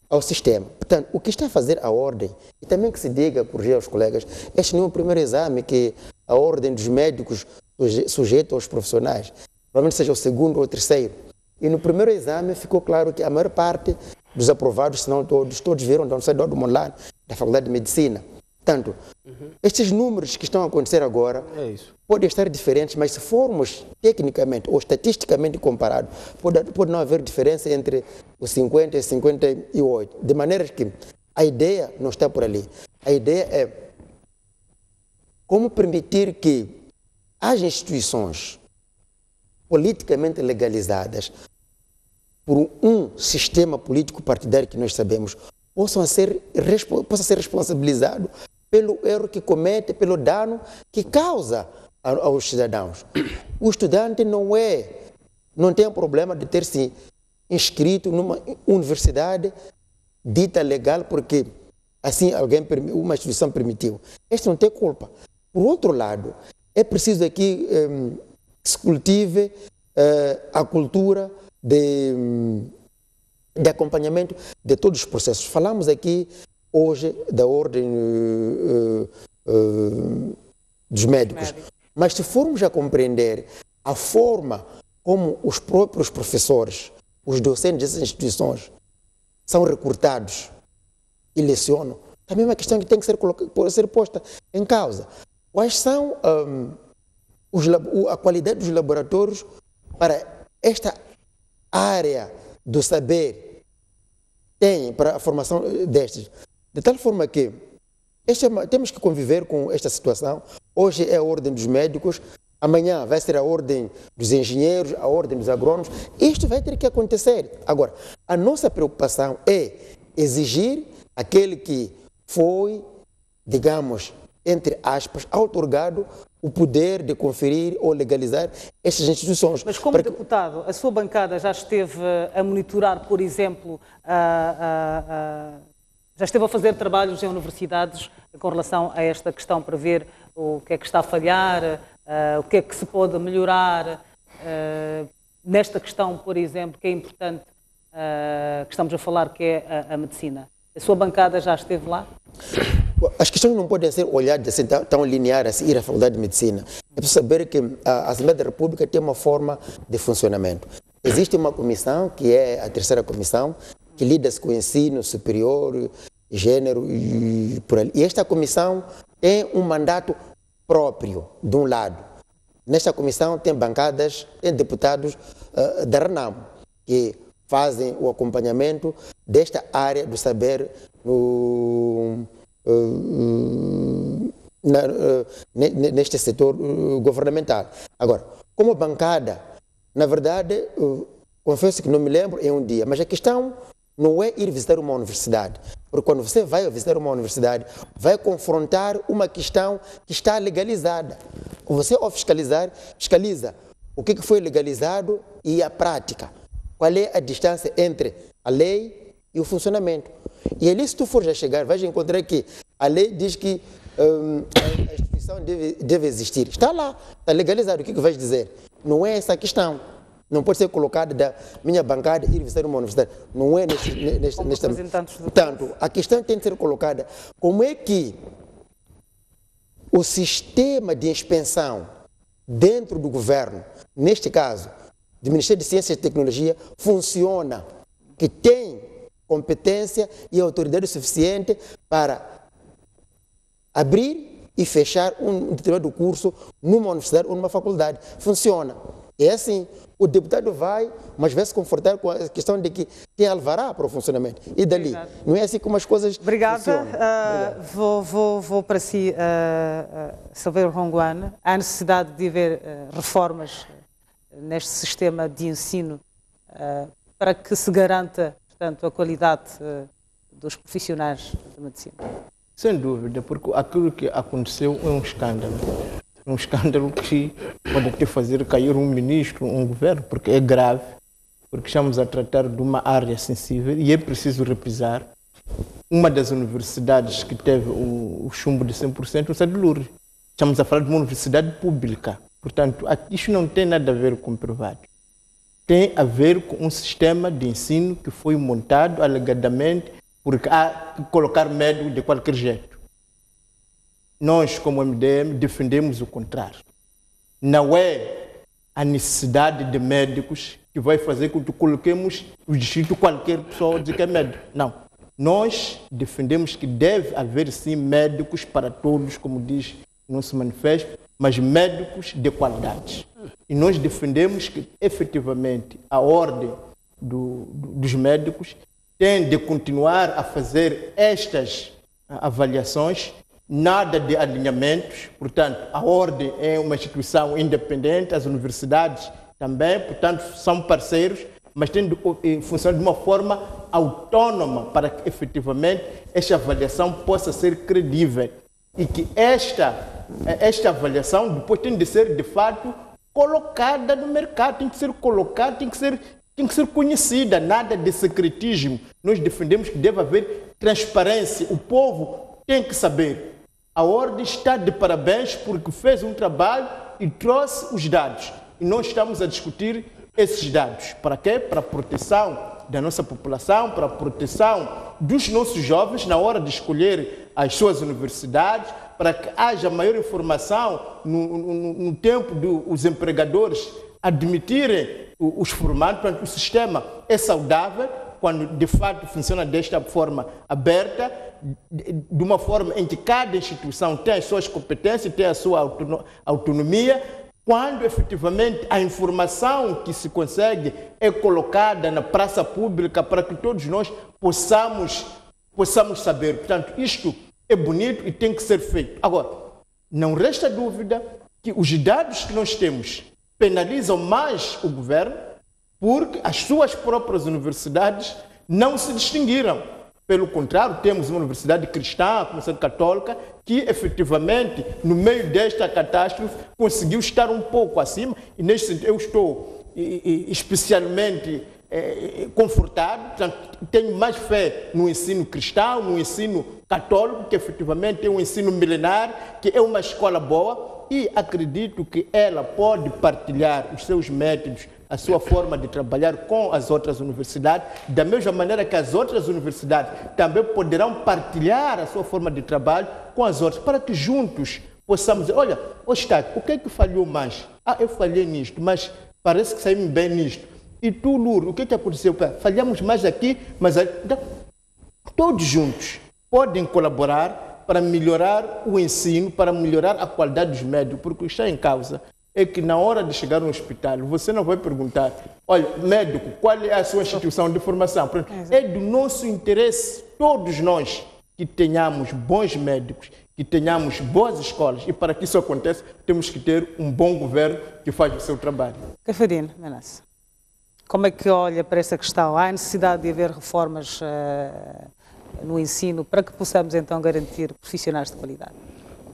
ao sistema. Portanto, o que está a fazer a Ordem, e também que se diga, corrigir aos colegas, este não é o primeiro exame que a Ordem dos Médicos sujeita aos profissionais, provavelmente seja o segundo ou o terceiro. E no primeiro exame ficou claro que a maior parte dos aprovados, se não todos viram da Universidade do Monlano, da Faculdade de Medicina. Portanto, estes números que estão a acontecer agora podem estar diferentes, mas se formos tecnicamente ou estatisticamente comparados, pode não haver diferença entre os 50 e 58. De maneira que a ideia não está por ali. A ideia é como permitir que as instituições politicamente legalizadas por um sistema político partidário que nós sabemos possa ser responsabilizado pelo erro que comete, pelo dano que causa aos cidadãos. O estudante não tem o problema de ter se inscrito numa universidade dita legal porque assim uma instituição permitiu. Este não tem culpa. Por outro lado, é preciso aqui que se cultive a cultura de acompanhamento de todos os processos. Falamos aqui hoje da Ordem dos Médicos, mas se formos a compreender a forma como os próprios professores, os docentes dessas instituições são recrutados e lecionam, também é uma questão que tem que ser posta em causa. Quais são a qualidade dos laboratórios para esta área do saber tem para a formação destes? De tal forma que temos que conviver com esta situação. Hoje é a ordem dos médicos, amanhã vai ser a ordem dos engenheiros, a ordem dos agrônomos. Isto vai ter que acontecer. Agora, a nossa preocupação é exigir aquele que foi, digamos, entre aspas, outorgado o poder de conferir ou legalizar estas instituições. Mas como deputado, a sua bancada já esteve a monitorar, por exemplo, já esteve a fazer trabalhos em universidades com relação a esta questão para ver o que é que está a falhar, o que é que se pode melhorar nesta questão, por exemplo, que é importante, que estamos a falar, que é a medicina. A sua bancada já esteve lá? As questões não podem ser olhadas assim, tão lineares, assim, ir à Faculdade de Medicina. É preciso saber que a Assembleia da República tem uma forma de funcionamento. Existe uma comissão, que é a terceira comissão, que lida-se com o ensino superior, gênero e por ali. E esta comissão tem um mandato próprio, de um lado. Nesta comissão tem bancadas, tem deputados da RENAM, que fazem o acompanhamento desta área do saber neste setor governamental. Agora, como bancada, na verdade, confesso que não me lembro em um dia, mas a questão não é ir visitar uma universidade, porque quando você vai visitar uma universidade, vai confrontar uma questão que está legalizada. Você, ao fiscalizar, fiscaliza o que foi legalizado e a prática. Qual é a distância entre a lei e o funcionamento? E ali, se tu for já chegar, vais encontrar que a lei diz que a instituição deve existir. Está lá, está legalizado. O que vais dizer? Não é essa a questão. Não pode ser colocada da minha bancada e ir visitar uma universidade. Não é nesta... Portanto, a questão tem de ser colocada. Como é que o sistema de inspeção dentro do governo, neste caso, do Ministério de Ciência e Tecnologia, funciona, que tem competência e autoridade suficiente para abrir e fechar um determinado curso numa universidade ou numa faculdade. Funciona. É assim, o deputado vai, mas vai se confortar com a questão de que tem alvará para o funcionamento. E dali, não é assim como as coisas funcionam. Vou para si, Silveira Rongoane. Há necessidade de haver reformas neste sistema de ensino para que se garanta, portanto, a qualidade dos profissionais da medicina? Sem dúvida, porque aquilo que aconteceu é um escândalo. Um escândalo que pode até fazer cair um ministro, um governo, porque é grave, porque estamos a tratar de uma área sensível e é preciso repisar. Uma das universidades que teve o chumbo de 100% é a de Lourdes. Estamos a falar de uma universidade pública. Portanto, isto não tem nada a ver com privado. Tem a ver com um sistema de ensino que foi montado alegadamente porque há que colocar médico de qualquer jeito. Nós, como MDM, defendemos o contrário. Não é a necessidade de médicos que vai fazer com que coloquemos o distrito qualquer pessoa dizer que é médico. Não. Nós defendemos que deve haver, sim, médicos para todos, como diz o nosso manifesto, mas médicos de qualidade. E nós defendemos que, efetivamente, a ordem dos médicos tem de continuar a fazer estas avaliações, nada de alinhamentos. Portanto, a ordem é uma instituição independente, as universidades também, portanto, são parceiros, mas tem de funcionar de uma forma autônoma para que, efetivamente, esta avaliação possa ser credível e que esta avaliação depois tem de ser, de fato, colocada no mercado, tem que ser colocada, tem que ser conhecida, nada de secretismo. Nós defendemos que deve haver transparência, o povo tem que saber. A ordem está de parabéns porque fez um trabalho e trouxe os dados. E nós estamos a discutir esses dados. Para quê? Para a proteção da nossa população, para a proteção dos nossos jovens na hora de escolher as suas universidades, para que haja maior informação no tempo dos empregadores admitirem os formandos. Portanto, o sistema é saudável quando de fato funciona desta forma aberta, de uma forma em que cada instituição tem as suas competências, tem a sua autonomia, quando efetivamente a informação que se consegue é colocada na praça pública para que todos nós possamos saber. Portanto, isto é bonito e tem que ser feito. Agora, não resta dúvida que os dados que nós temos penalizam mais o governo, porque as suas próprias universidades não se distinguiram. Pelo contrário, temos uma universidade cristã, uma universidade católica, que efetivamente, no meio desta catástrofe, conseguiu estar um pouco acima, e neste sentido eu estou especialmente confortado, portanto, tenho mais fé no ensino cristão, no ensino católico, que efetivamente é um ensino milenar, que é uma escola boa, e acredito que ela pode partilhar os seus métodos, a sua forma de trabalhar com as outras universidades, da mesma maneira que as outras universidades também poderão partilhar a sua forma de trabalho com as outras, para que juntos possamos dizer, olha, Ostáquio, o que é que falhou mais? Eu falhei nisto, mas parece que saímos bem nisto. E tu, Lourdes, o que é que aconteceu? Falhamos mais aqui, mas então, todos juntos podem colaborar para melhorar o ensino, para melhorar a qualidade dos médicos, porque o que está em causa é que na hora de chegar no hospital, você não vai perguntar, olha, médico, qual é a sua instituição de formação? É do nosso interesse, todos nós, que tenhamos bons médicos, que tenhamos boas escolas, e para que isso aconteça, temos que ter um bom governo que faz o seu trabalho. Cafarino Menasse, como é que olha para essa questão? Há necessidade de haver reformas no ensino para que possamos então garantir profissionais de qualidade?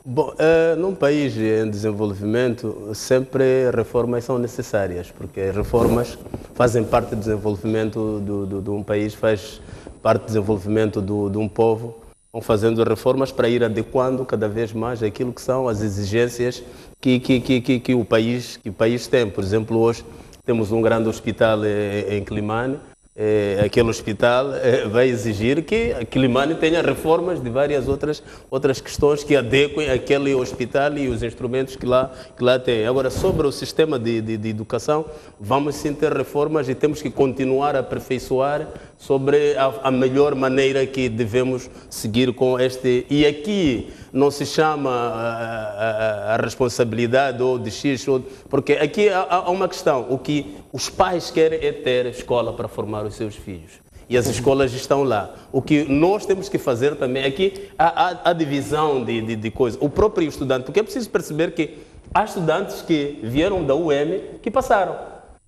Bom, num país em desenvolvimento, sempre reformas são necessárias, porque reformas fazem parte do desenvolvimento de um país, faz parte do desenvolvimento de um povo. Vão fazendo reformas para ir adequando cada vez mais aquilo que são as exigências que o país tem. Por exemplo, hoje temos um grande hospital em Climane. Aquele hospital vai exigir que a Climane tenha reformas de várias outras questões que adequem aquele hospital e os instrumentos que lá tem. Agora, sobre o sistema de educação, vamos sim ter reformas e temos que continuar a aperfeiçoar sobre a melhor maneira que devemos seguir com este. E aqui não se chama a responsabilidade ou de X, porque aqui há uma questão. O que os pais querem é ter escola para formar os seus filhos. E as escolas estão lá. O que nós temos que fazer também, aqui há divisão de coisas. O próprio estudante, porque é preciso perceber que há estudantes que vieram da UEM que passaram.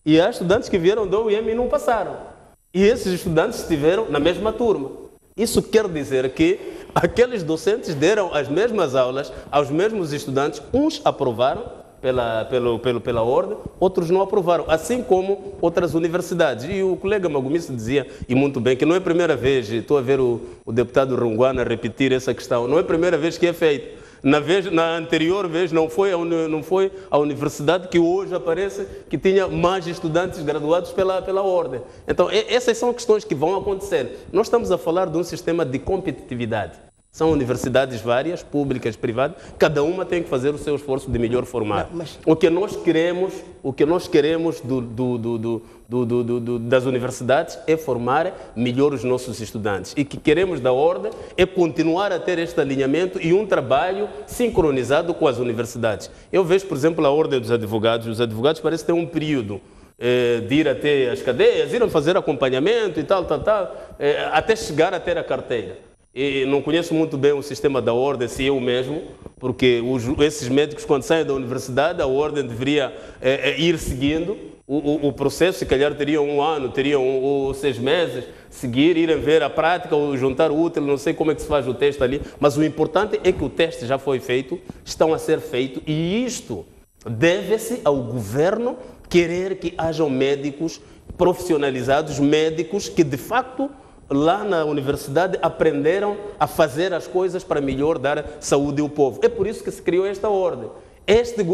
E há estudantes que vieram da UEM e não passaram. E esses estudantes estiveram na mesma turma. Isso quer dizer que aqueles docentes deram as mesmas aulas aos mesmos estudantes, uns aprovaram pela ordem, outros não aprovaram, assim como outras universidades. E o colega Magomisi dizia, e muito bem, que não é a primeira vez, estou a ver o deputado Runguana repetir essa questão, não é a primeira vez que é feito. Na anterior vez não foi a universidade que hoje aparece que tinha mais estudantes graduados pela ordem. Então, essas são questões que vão acontecer. Nós estamos a falar de um sistema de competitividade. São universidades várias, públicas, privadas, cada uma tem que fazer o seu esforço de melhor formar. O que nós queremos das universidades é formar melhor os nossos estudantes. E o que queremos da ordem é continuar a ter este alinhamento e um trabalho sincronizado com as universidades. Eu vejo, por exemplo, a ordem dos advogados. Os advogados parecem ter um período de ir até as cadeias, ir fazer acompanhamento e tal, até chegar a ter a carteira. E não conheço muito bem o sistema da ordem, se eu mesmo, porque esses médicos, quando saem da universidade, a ordem deveria ir seguindo o processo, se calhar teriam 1 ano, teriam 6 meses, seguir, irem ver a prática, ou juntar o útil, não sei como é que se faz o teste ali, mas o importante é que o teste já foi feito, estão a ser feito, e isto deve-se ao governo querer que hajam médicos profissionalizados, médicos que de facto lá na universidade aprenderam a fazer as coisas para melhor dar saúde ao povo. É por isso que se criou esta ordem.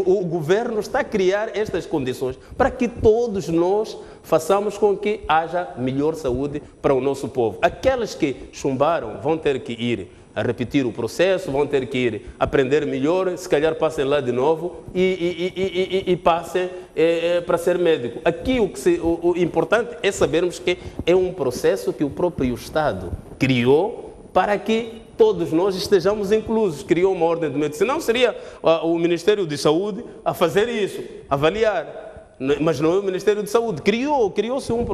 O governo está a criar estas condições para que todos nós façamos com que haja melhor saúde para o nosso povo. Aqueles que chumbaram vão ter que ir a repetir o processo, vão ter que ir aprender melhor, se calhar passem lá de novo e passem para ser médico. Aqui o importante é sabermos que é um processo que o próprio Estado criou para que todos nós estejamos inclusos. Criou uma ordem de medicina. Não seria o Ministério de Saúde a fazer isso, avaliar. Mas não é o Ministério de Saúde. Criou-se um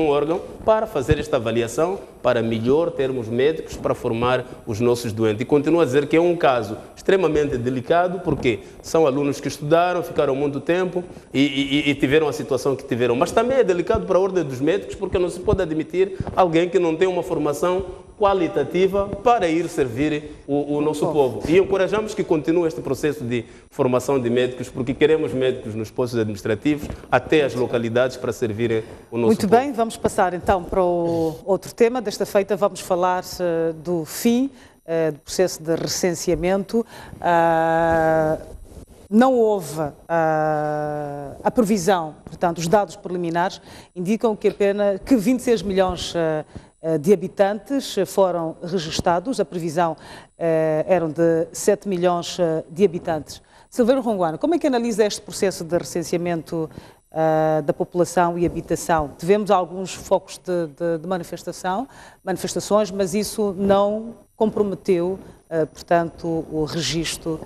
órgão para fazer esta avaliação, para melhor termos médicos para formar os nossos doentes. E continuo a dizer que é um caso extremamente delicado, porque são alunos que estudaram, ficaram muito tempo e tiveram a situação que tiveram. Mas também é delicado para a ordem dos médicos, porque não se pode admitir alguém que não tem uma formação qualitativa para ir servir o nosso povo. E encorajamos que continue este processo de formação de médicos, porque queremos médicos nos postos administrativos, até as localidades, para servirem o nosso povo. Muito bem, vamos passar então para o outro tema. Desta feita vamos falar do fim do processo de recenseamento. Não houve a previsão, portanto, os dados preliminares indicam que apenas 26 milhões de habitantes foram registados, a previsão eram de 7 milhões de habitantes. Silveira Ronguano, como é que analisa este processo de recenseamento da população e habitação? Tivemos alguns focos de manifestações, mas isso não comprometeu, portanto, o registro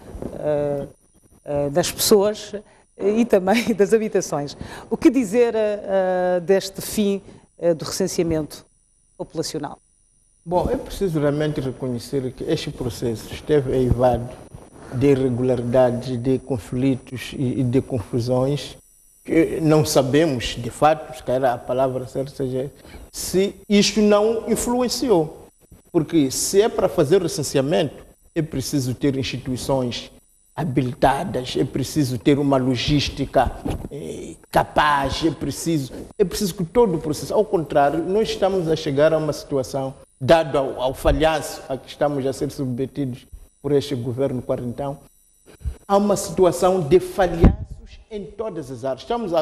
das pessoas e também das habitações. O que dizer deste fim do recenseamento populacional? Bom, é preciso realmente reconhecer que este processo esteve eivado de irregularidades, de conflitos e de confusões que não sabemos, de fato, se calhar a palavra certa seja, se isto não influenciou. Porque se é para fazer recenseamento, é preciso ter instituições habilitadas, é preciso ter uma logística capaz, é preciso que todo o processo... Ao contrário, nós estamos a chegar a uma situação, dado ao falhanço a que estamos a ser submetidos por este governo quarentão, há uma situação de falhanços em todas as áreas. Estamos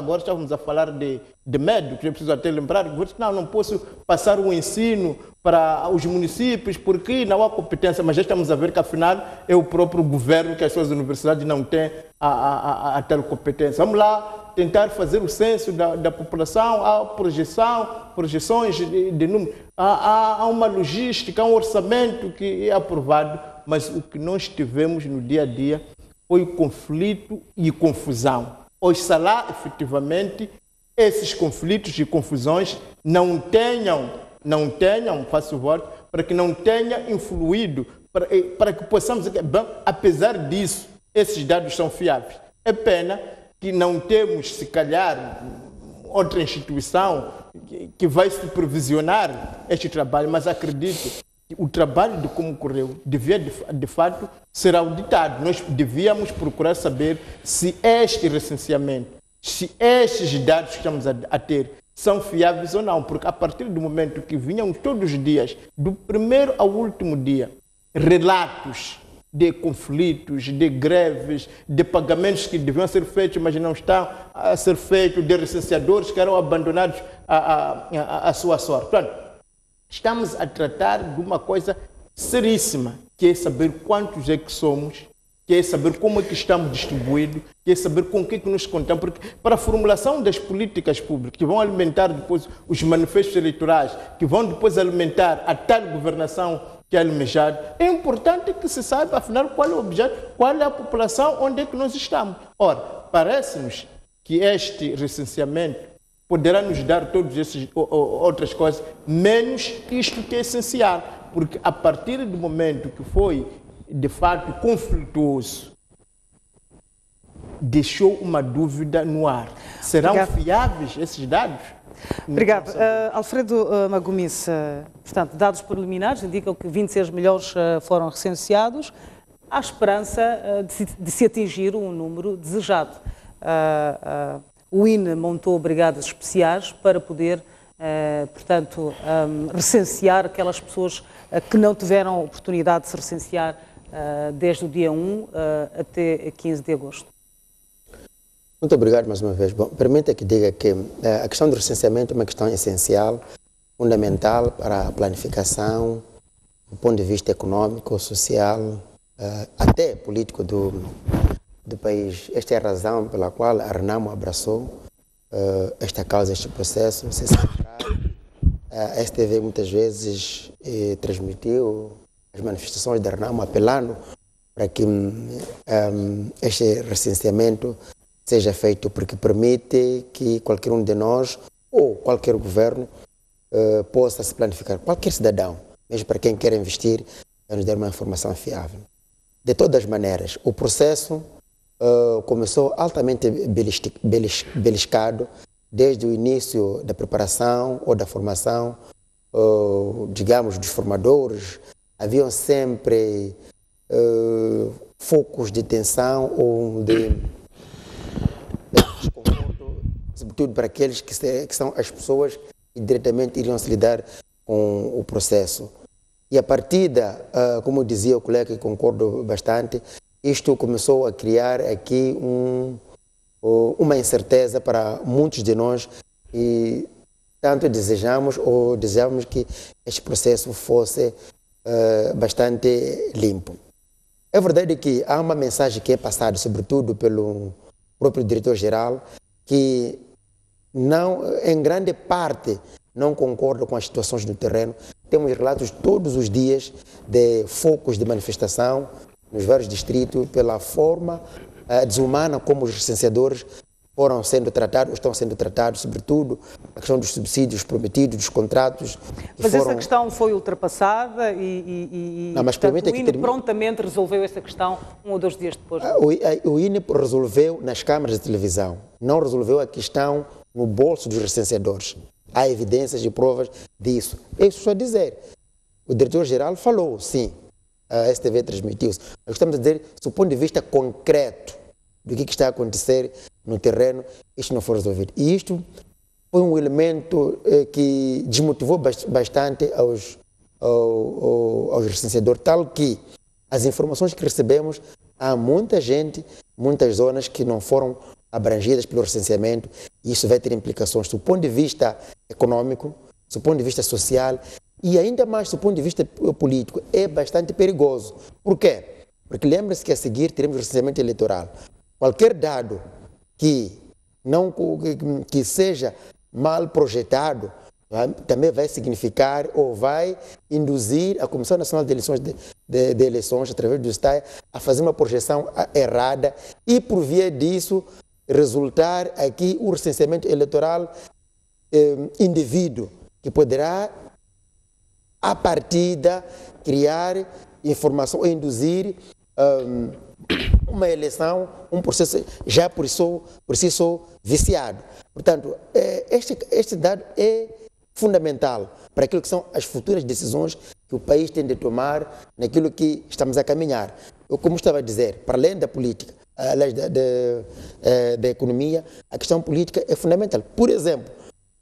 a falar de médicos, eu preciso até lembrar que não posso passar o ensino para os municípios porque não há competência, mas já estamos a ver que afinal é o próprio governo que as suas universidades não têm a tal competência. Vamos lá tentar fazer o censo da população, há projeções de número, há uma logística, há um orçamento que é aprovado, mas o que nós tivemos no dia a dia foi conflito e confusão. Oxalá, efetivamente, esses conflitos e confusões não tenham, faço o voto, para que não tenha influído, para que possamos dizer que, bom, apesar disso, esses dados são fiáveis. É pena que não temos, se calhar, outra instituição que vai supervisionar este trabalho, mas acredito que o trabalho de como ocorreu devia, de fato, ser auditado. Nós devíamos procurar saber se este recenseamento, se estes dados que estamos a ter, são fiáveis ou não, porque a partir do momento que vinham todos os dias, do primeiro ao último dia, relatos de conflitos, de greves, de pagamentos que deviam ser feitos, mas não estão a ser feitos, de recenseadores que eram abandonados à sua sorte. Portanto, estamos a tratar de uma coisa seríssima, que é saber quantos é que somos, que é saber como é que estamos distribuídos, que é saber com o que é que nos contamos, porque para a formulação das políticas públicas, que vão alimentar depois os manifestos eleitorais, que vão depois alimentar a tal governação que é almejada, é importante que se saiba, afinal, qual é o objeto, qual é a população, onde é que nós estamos. Ora, parece-nos que este recenseamento poderá nos dar todas essas outras coisas, menos isto que é essencial, porque a partir do momento que foi, de fato, conflituoso, deixou uma dúvida no ar. Serão fiáveis esses dados? Obrigado. Alfredo Magomice, portanto, dados preliminares indicam que 26 milhões foram recenseados. Há esperança de se atingir um número desejado. O INE montou brigadas especiais para poder, portanto, recensear aquelas pessoas que não tiveram oportunidade de se recensear desde o dia 1 até 15 de agosto. Muito obrigado mais uma vez. Bom, permita que diga que a questão do recenseamento é uma questão essencial, fundamental para a planificação do ponto de vista econômico, social, até político do país. Esta é a razão pela qual a Renamo abraçou esta causa, este processo. Se lembrar, a STV muitas vezes transmitiu as manifestações da Renamo apelando para que este recenseamento seja feito, porque permite que qualquer um de nós ou qualquer governo possa se planificar, qualquer cidadão, mesmo para quem quer investir, nos dar uma informação fiável. De todas as maneiras, o processo começou altamente beliscado desde o início da preparação ou da formação, digamos, dos formadores. Haviam sempre focos de tensão ou de desconforto, sobretudo para aqueles que são as pessoas que diretamente iriam se lidar com o processo. E a partida, como dizia o colega, que concordo bastante, isto começou a criar aqui uma incerteza para muitos de nós e tanto desejamos que este processo fosse bastante limpo. É verdade que há uma mensagem que é passada, sobretudo pelo próprio diretor-geral, que não, em grande parte, não concorda com as situações no terreno. Temos relatos todos os dias de focos de manifestação nos vários distritos pela forma desumana como os recenseadores foram sendo tratados, estão sendo tratados, sobretudo a questão dos subsídios prometidos, dos contratos. Mas essa questão foi ultrapassada e portanto, o INE prontamente resolveu essa questão 1 ou 2 dias depois? O INE resolveu nas câmaras de televisão, não resolveu a questão no bolso dos recenseadores. Há evidências e provas disso. É isso só dizer. O diretor-geral falou, sim, a STV transmitiu-se. Nós estamos a dizer, do ponto de vista concreto do que está a acontecer no terreno, isto não foi resolvido. E isto foi um elemento que desmotivou bastante aos recenseadores, tal que as informações que recebemos, há muita gente, muitas zonas que não foram abrangidas pelo recenseamento, e isso vai ter implicações do ponto de vista econômico, do ponto de vista social e ainda mais do ponto de vista político. É bastante perigoso. Por quê? Porque lembre-se que a seguir teremos o recenseamento eleitoral. Qualquer dado que seja mal projetado também vai significar ou vai induzir a Comissão Nacional de Eleições, de Eleições através do STAE, a fazer uma projeção errada e, por via disso, resultar aqui o recenseamento eleitoral indevido, que poderá, à partida, criar informação ou induzir uma eleição, um processo já por si só viciado. Portanto, este dado é fundamental para aquilo que são as futuras decisões que o país tem de tomar naquilo que estamos a caminhar. Eu, como estava a dizer, para além da política, além da economia, a questão política é fundamental. Por exemplo,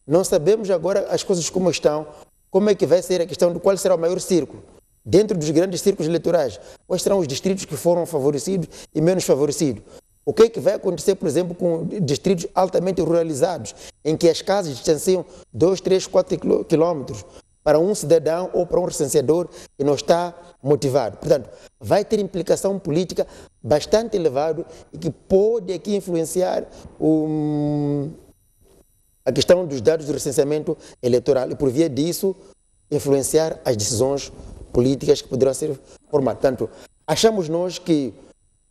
não sabemos agora as coisas como estão, como é que vai ser a questão de qual será o maior círculo. Dentro dos grandes círculos eleitorais, quais serão os distritos que foram favorecidos e menos favorecidos? O que é que vai acontecer, por exemplo, com distritos altamente ruralizados, em que as casas distanciam 2, 3, 4 quilômetros para um cidadão ou para um recenseador que não está motivado? Portanto, vai ter implicação política bastante elevada e que pode aqui influenciar a questão dos dados do recenseamento eleitoral e, por via disso, influenciar as decisões políticas que poderão ser formadas. Portanto, achamos nós que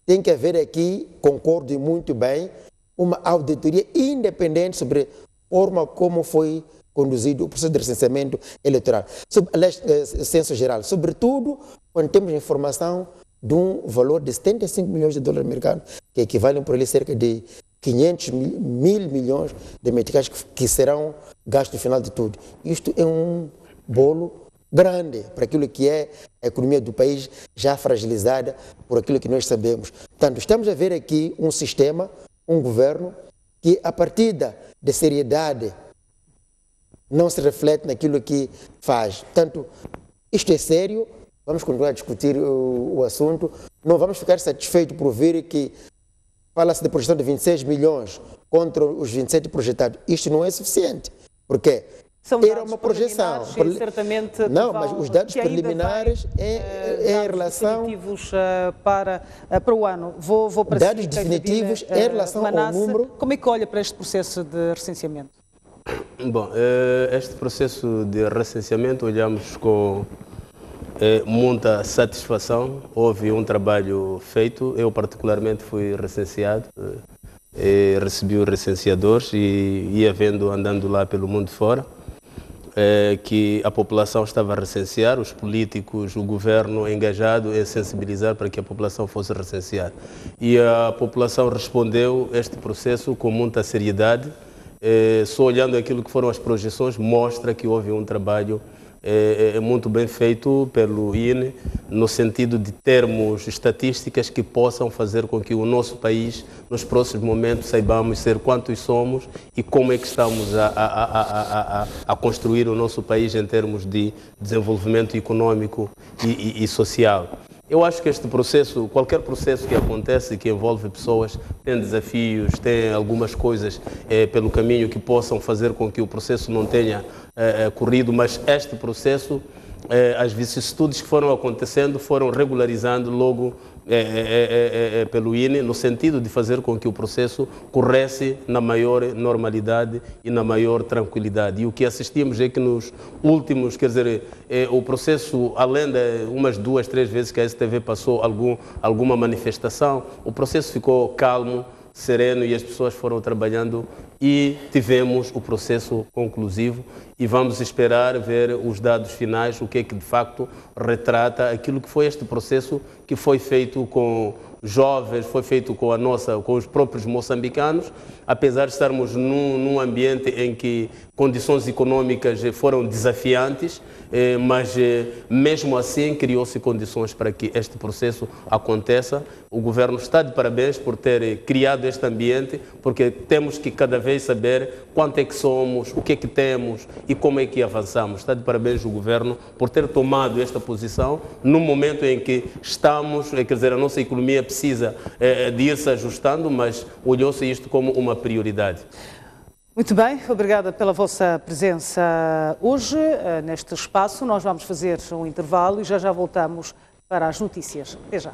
tem que haver aqui, concordo muito bem, uma auditoria independente sobre a forma como foi conduzido o processo de recenseamento eleitoral. Aliás, censo geral, sobretudo quando temos informação de um valor de 75 milhões de dólares americanos, que equivalem por ali cerca de 500 mil milhões de meticais que serão gastos no final de tudo. Isto é um bolo grande para aquilo que é a economia do país, já fragilizada por aquilo que nós sabemos. Portanto, estamos a ver aqui um sistema, um governo, que a partir de seriedade não se reflete naquilo que faz. Portanto, isto é sério, vamos continuar a discutir o assunto, não vamos ficar satisfeitos por ver que fala-se de projeção de 26 milhões contra os 27 projetados. Isto não é suficiente. Por quê? Era uma projeção. Certamente não, mas os dados preliminares em relação... definitivos para o ano. Vou para dados definitivos em relação ao número... Como é que olha para este processo de recenseamento? Bom, este processo de recenseamento olhamos com muita satisfação. Houve um trabalho feito. Eu particularmente fui recenseado. Recebi os recenseadores e ia vendo, andando lá pelo mundo fora, que a população estava a recensear, os políticos, o governo engajado em sensibilizar para que a população fosse recenseada. E a população respondeu a este processo com muita seriedade. Só olhando aquilo que foram as projeções, mostra que houve um trabalho muito bem feito pelo INE, no sentido de termos estatísticas que possam fazer com que o nosso país, nos próximos momentos, saibamos ser quantos somos e como é que estamos a construir o nosso país em termos de desenvolvimento econômico e social. Eu acho que este processo, qualquer processo que acontece, que envolve pessoas, tem desafios, tem algumas coisas pelo caminho que possam fazer com que o processo não tenha corrido, mas este processo, as vicissitudes que foram acontecendo, foram regularizando logo pelo INE, no sentido de fazer com que o processo corresse na maior normalidade e na maior tranquilidade. E o que assistimos é que nos últimos, quer dizer, o processo, além de umas 2, 3 vezes que a STV passou alguma manifestação, o processo ficou calmo, sereno e as pessoas foram trabalhando e tivemos o processo conclusivo e vamos esperar ver os dados finais, o que é que de facto retrata aquilo que foi este processo que foi feito com jovens, foi feito com os próprios moçambicanos, apesar de estarmos num ambiente em que condições econômicas foram desafiantes, mas mesmo assim criou-se condições para que este processo aconteça. O governo está de parabéns por ter criado este ambiente, porque temos que cada vez saber quanto é que somos, o que é que temos e como é que avançamos. Está de parabéns o governo por ter tomado esta posição no momento em que estamos, quer dizer, a nossa economia precisa de ir se ajustando, mas olhou-se isto como uma prioridade. Muito bem, obrigada pela vossa presença hoje neste espaço. Nós vamos fazer um intervalo e já voltamos para as notícias. Até já.